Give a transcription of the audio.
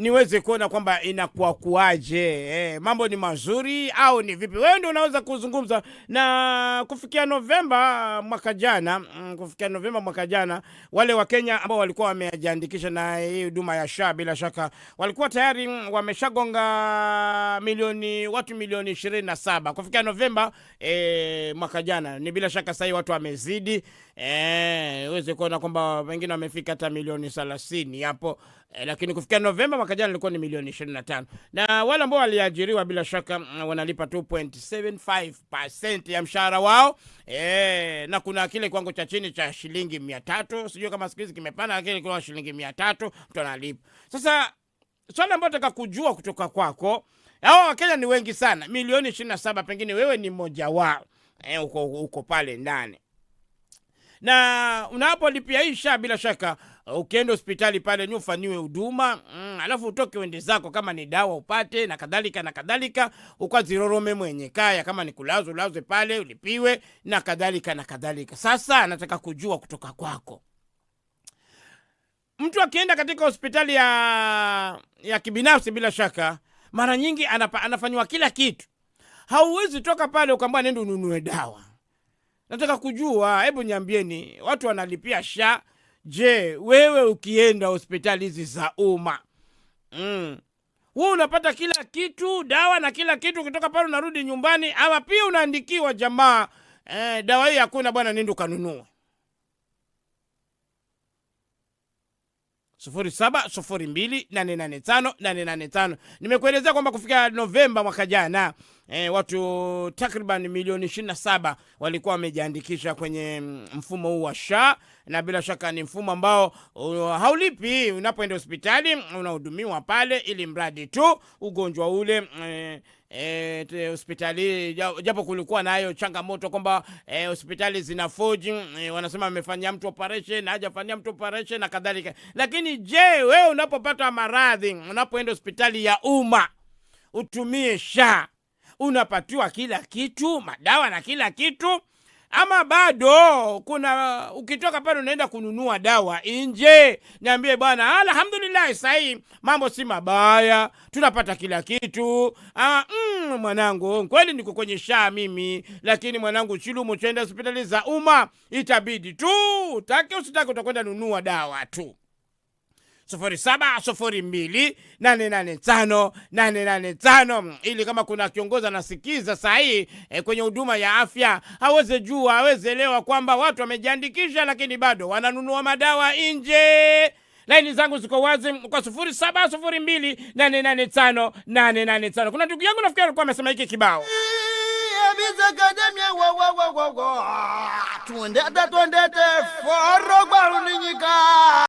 niweze kuona kwamba inakuwa kuaje, mambo ni mazuri au ni vipi. Wewe ndio unaweza kuzungumza. Na kufikia Novemba mwaka jana, wale wa Kenya ambao walikuwa wamejiandikisha na hii huduma ya SHA, bila shaka walikuwa tayari wameshagonga watu milioni 27 kufikia Novemba mwaka jana. Ni bila shaka sasa watu wamezidi, uweze kuona kwamba wengine wamefika hata milioni 30 hapo. Lakini kufikia Novemba mwaka jana ilikuwa ni milioni 25. Na wale ambao waliajiriwa bila shaka wanalipa 2.75% ya mshahara wao. Na kuna kile kiwango cha chini cha shilingi 300. Sijui kama siku hizi kimepanda, lakini kwa shilingi 300 mtu analipa. Sasa swali ambalo nataka kujua kutoka kwako, hao Wakenya ni wengi sana, milioni 27, pengine wewe ni mmoja wao. Uko pale ndani. Na unapolipia hii SHA bila shaka ukienda hospitali pale ni ufanyiwe huduma, alafu utoke uende zako, kama ni dawa upate na kadhalika, ukazirorome mwenye kaya, kama ni kulazwe pale ulipiwe na kadhalika. Sasa nataka kujua kutoka kwako, mtu akienda katika hospitali ya kibinafsi bila shaka mara nyingi anafanywa kila kitu. Hauwezi toka pale ukaambia nenda ununue dawa. Nataka kujua, hebu niambieni, watu wanalipia SHA. Je, wewe ukienda hospitali hizi za umma, wewe unapata kila kitu, dawa na kila kitu, kutoka pale unarudi nyumbani, ama pia unaandikiwa jamaa, dawa hii hakuna bwana, nenda kanunue? 0702885885. Nimekuelezea kwamba kufikia Novemba mwaka jana watu takriban milioni 27 walikuwa wamejiandikisha kwenye mfumo huu wa SHA. Na bila shaka ni mfumo ambao haulipi. Unapoenda hospitali unahudumiwa pale, ili mradi tu ugonjwa ule hospitali, japo kulikuwa nayo changamoto kwamba hospitali zinafoji, wanasema amefanyia mtu operation na hajafanyia mtu operation na kadhalika. Lakini je, wewe unapopata maradhi, unapoenda hospitali ya umma utumie SHA, unapatiwa kila kitu, madawa na kila kitu, ama bado kuna ukitoka pale unaenda kununua dawa nje? Niambie bwana. Alhamdulillah, sasa mambo si mabaya, tunapata kila kitu. Mwanangu, kweli niko kwenye SHA mimi, lakini mwanangu Chilumu, chenda hospitali za umma, itabidi tu utake usitake utakwenda nunua dawa tu. 0702885885 ili kama kuna kiongozi anasikiza saa hii kwenye huduma ya afya, aweze jua, aweze elewa kwamba watu wamejiandikisha lakini bado wananunua madawa nje. Laini zangu ziko wazi kwa 0702885885. Kuna ndugu yangu nafikiri alikuwa amesema hiki kibao. Tuendete foro kwa uninyika.